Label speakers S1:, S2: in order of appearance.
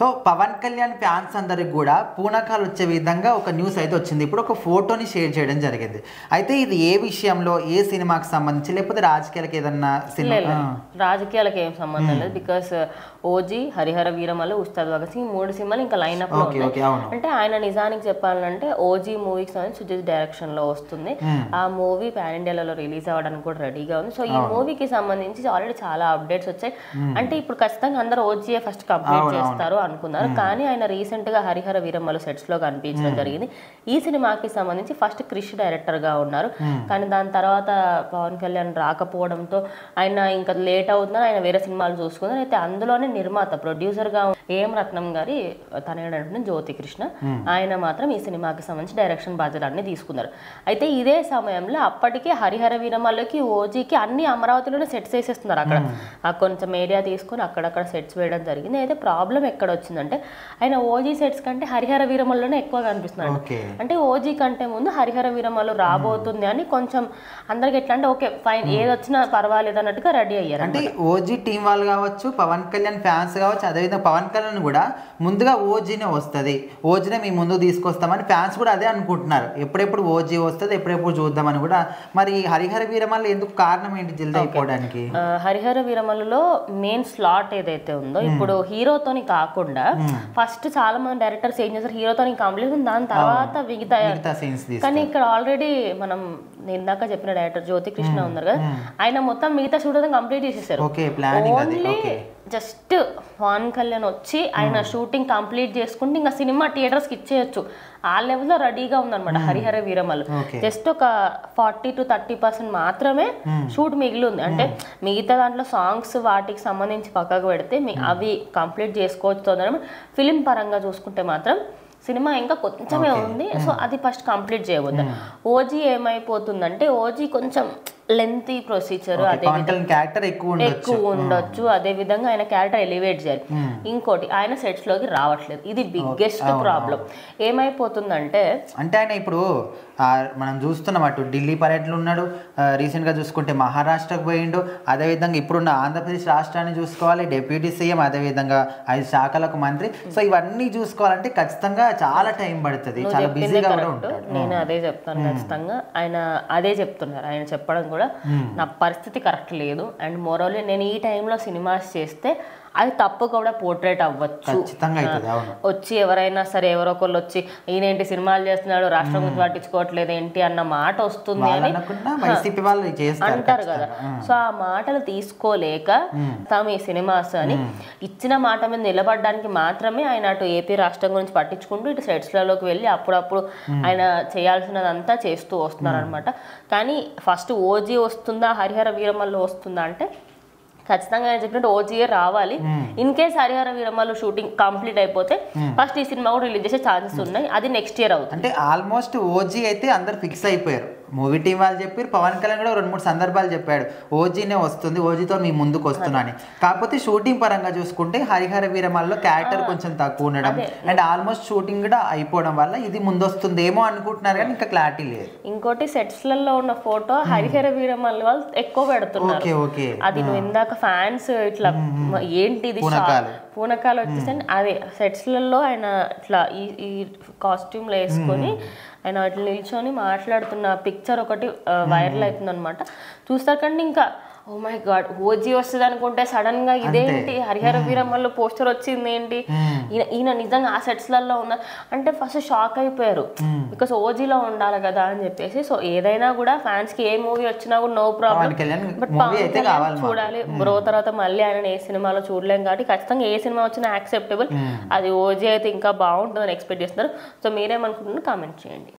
S1: So Pawan Kalyan fans అందరికి కూడా పూనకాలు వచ్చే విధంగా ఒక న్యూస్ అయితే వచ్చింది. ఇప్పుడు ఒక ఫోటోని షేర్ చేయడం జరిగింది. అయితే ఇది ఏ విషయంలో, ఏ సినిమాకి సంబంధించి, లేకపోతే రాజకీయాలకు ఏదన్నా సినిమా?
S2: రాజకీయాలకు ఏం సంబంధం లేదు. బికాస్ ఓజీ, హరిహర వీరమల్లు, ఉస్తాద్ భగత్ సింగ్ 3 సినిమాలు ఇంకా లైనప్ లో ఉన్నాయి. అంటే ఆయన నిజానికి చెప్పాలంటే ఓజీ మూవీకి సంబంధించి సుజిత్ డైరెక్షన్ లో వస్తుంది. ఆ మూవీ పాన్ ఇండియాలో రిలీజ్ అవ్వడానికి కూడా రెడీగా ఉంది. సో ఈ మూవీకి సంబంధించి ఆల్రెడీ చాలా అప్డేట్స్ వచ్చాయి. అంటే ఇప్పుడు ఖచ్చితంగా అందరూ ఓజీఏ ఫస్ట్ కంప్లీట్ చేస్తారు అనుకున్నారు. కానీ ఆయన రీసెంట్ గా హరిహర వీరమల్లు సెట్స్ లో కనిపించడం జరిగింది. ఈ సినిమాకి సంబంధించి ఫస్ట్ క్రిష్ డైరెక్టర్ గా ఉన్నారు. కానీ దాని తర్వాత పవన్ కళ్యాణ్ రాకపోవడంతో ఆయన ఇంకా లేట్ అవుతుందని ఆయన వేరే సినిమాలు చూసుకున్నారు. అయితే అందులోనే నిర్మాత, ప్రొడ్యూసర్ గా ఏం రత్నం గారి తనయుడు జ్యోతి కృష్ణ, ఆయన మాత్రం ఈ సినిమాకి సంబంధించి డైరెక్షన్ బాధ్యతలన్నీ తీసుకున్నారు. అయితే ఇదే సమయంలో అప్పటికే హరిహర వీరమల్లుకి, ఓజీకి అన్ని అమరావతిలోనే సెట్స్ వేసేస్తున్నారు. అక్కడ కొంచెం ఏరియా తీసుకుని అక్కడక్కడ సెట్స్ వేయడం జరిగింది. అయితే ప్రాబ్లం ఎక్కడ వచ్చిందంటే ఆయన ఓజీ సెట్స్ కంటే హరిహర వీరమల్లులోనే ఎక్కువ కనిపిస్తున్నాడు. అంటే ఓజీ కంటే ముందు హరిహర వీరమల్లు రాబోతుంది అని కొంచెం అందరికి ఎట్లా అంటే ఓకే ఫైన్, ఏది వచ్చినా పర్వాలేదు అన్నట్టుగా రెడీ అయ్యారు.
S1: అంటే ఓజీ టీం వాళ్ళు కావచ్చు, పవన్ కళ్యాణ్ ఫ్యాన్స్ కావచ్చు, అదేవిధంగా పవన్ కళ్యాణ్ కూడా ముందుగా ఓజీనే వస్తుంది, ఓజీనే మీ ముందుకు తీసుకొస్తామని ఫ్యాన్స్ కూడా అదే అనుకుంటున్నారు. ఎప్పుడెప్పుడు ఓజీ వస్తుంది, ఎప్పుడెప్పుడు చూద్దామని కూడా. మరి హరిహర వీరమల్లు ఎందుకు, కారణం ఏంటి జల్దీ అయిపోవడానికి?
S2: హరిహర వీరమల్లులో మెయిన్ స్లాట్ ఏదైతే ఉందో ఇప్పుడు హీరోతోని కాకుండా ఫస్ట్ చాలా మంది డైరెక్టర్స్ ఏం చేస్తారు, హీరోతోని కంప్లీట్ దాని తర్వాత మిగతా. కానీ ఇక్కడ ఆల్రెడీ మనం ఇందాక చెప్పిన డైరెక్టర్ జ్యోతి కృష్ణ ఉన్నారు కదా, ఆయన మొత్తం మిగతా షూటింగ్ కంప్లీట్ చేసేసారు. ఓన్లీ జస్ట్ పవన్ కళ్యాణ్ వచ్చి ఆయన షూటింగ్ కంప్లీట్ చేసుకుంటే ఇంకా సినిమా థియేటర్స్ కి ఇచ్చేయచ్చు. ఆ లెవెల్లో రెడీగా ఉందన్నమాట హరిహర వీరమల్లు. జస్ట్ ఒక 40 to 30% మాత్రమే షూట్ మిగిలి ఉంది. అంటే మిగతా దాంట్లో సాంగ్స్ వాటికి సంబంధించి పక్కకు పెడితే అవి కంప్లీట్ చేసుకోవచ్చు. ఫిలిం పరంగా చూసుకుంటే మాత్రం సినిమా ఇంకా కొంచెమే ఉంది. సో అది ఫస్ట్ కంప్లీట్ చేయవద్దు. ఓజీ ఏమైపోతుందంటే ఓజీ కొంచెం లెంతీ ప్రొసీజర్, ఎక్కువ ఉండొచ్చు. అదే విధంగా ఆయన క్యారెక్టర్ ఎలివేట్ చేయాలి. ఇంకోటి ఆయన సెట్స్ లోకి రావట్లేదు, ఇది బిగ్గెస్ట్ ప్రాబ్లం. ఏమైపోతుందంటే
S1: ఆయన ఇప్పుడు మనం చూస్తున్నాం, అటు ఢిల్లీ పర్యటనలో ఉన్నాడు, రీసెంట్ గా చూసుకుంటే మహారాష్ట్రకు పోయిండు, అదేవిధంగా ఇప్పుడున్న ఆంధ్రప్రదేశ్ రాష్ట్రాన్ని చూసుకోవాలి, డిప్యూటీ సీఎం, అదేవిధంగా 5 శాఖలకు మంత్రి. సో ఇవన్నీ చూసుకోవాలంటే ఖచ్చితంగా చాలా టైం పడుతుంది, చాలా బిజీగా కూడా ఉంటాడు.
S2: నేను అదే చెప్తాను ఖచ్చితంగా. ఆయన అదే చెప్తున్నారు. ఆయన చెప్పడం కూడా నా పరిస్థితి కరెక్ట్ లేదు, అండ్ మోరోలీ నేను ఈ టైంలో సినిమాస్ చేస్తే అది తప్పు కూడా పోర్ట్రేట్ అవ్వచ్చు. వచ్చి ఎవరైనా సరే ఎవరో ఒకళ్ళు వచ్చి ఈయనేంటి సినిమాలు చేస్తున్నాడు, రాష్ట్రం గురించి పట్టించుకోవట్లేదు ఏంటి అన్న మాట వస్తుంది అని అంటారు కదా. సో ఆ మాటలు తీసుకోలేక తాము ఈ సినిమాస్ అని ఇచ్చిన మాట మీద నిలబడడానికి మాత్రమే ఆయన అటు ఏపీ రాష్ట్రం గురించి పట్టించుకుంటూ ఇటు సెట్స్లలోకి వెళ్ళి అప్పుడప్పుడు ఆయన చేయాల్సినదంతా చేస్తూ వస్తున్నారు అనమాట. కానీ ఫస్ట్ ఓజీ వస్తుందా, హరిహర వీరమల్లు వస్తుందా అంటే ఖచ్చితంగా ఆయన చెప్పినట్టు ఓజీఏ రావాలి. In case Harihara Veeramallu shooting complete అయిపోతే ఫస్ట్ ఈ సినిమా కూడా రిలీజ్ చేసే ఛాన్సెస్ ఉన్నాయి. అది నెక్స్ట్ ఇయర్ అవుతుంది.
S1: అంటే ఆల్మోస్ట్ ఓజీ అయితే అందరు ఫిక్స్ అయిపోయారు. మూవీ టీం వాళ్ళు చెప్పారు, పవన్ కళ్యాణ్ కూడా 2-3 సందర్భాలు చెప్పాడు ఓజీనే వస్తుంది, ఓజీతో మీ ముందుకు వస్తున్నా అని. కాకపోతే షూటింగ్ పరంగా చూసుకుంటే హరిహర వీరమల్లో క్యారెక్టర్ కొంచెం తక్కువ ఉండడం అండ్ ఆల్మోస్ట్ షూటింగ్ కూడా అయిపోవడం వల్ల ఇది ముందు వస్తుందేమో అనుకుంటున్నారు, కానీ ఇంకా క్లారిటీ లేదు.
S2: ఇంకోటి సెట్స్లలో ఉన్న ఫోటో హరిహర వీరమల్లు వాళ్ళు ఎక్కువ పెడుతున్నారు. అది నువ్వు ఇందాక ఫ్యాన్స్ ఇట్లా ఏంటి ఇది పూనకాలు వచ్చేసి అదే సెట్స్లలో ఆయన ఇట్లా ఈ కాస్ట్యూమ్లో వేసుకొని ఆయన అట్లా నిల్చొని మాట్లాడుతున్న పిక్చర్ ఒకటి వైరల్ అవుతుంది అనమాట. చూస్తారు కంటే ఇంకా ఓ మై గాడ్ ఓజీ వస్తుంది అనుకుంటే సడన్ గా ఇదేంటి హరిహర వీరమల్లు పోస్టర్ వచ్చింది ఏంటి, ఈయన నిజంగా ఆ సెట్స్లలో ఉన్న అంటే ఫస్ట్ షాక్ అయిపోయారు. బికాస్ ఓజీలో ఉండాలి కదా అని చెప్పేసి. సో ఏదైనా కూడా ఫ్యాన్స్ కి ఏ మూవీ వచ్చినా కూడా no problem, but Pavan Kalyan చూడాలి బ్రో. తర్వాత మళ్ళీ ఆయన ఏ సినిమాలో చూడలేం కాబట్టి ఖచ్చితంగా ఏ సినిమా వచ్చినా యాక్సెప్టబుల్. అది ఓజీ అయితే ఇంకా బాగుంటుందని ఎక్స్పెక్ట్ చేస్తున్నారు. సో మీరేమనుకుంటున్నారు కామెంట్ చేయండి.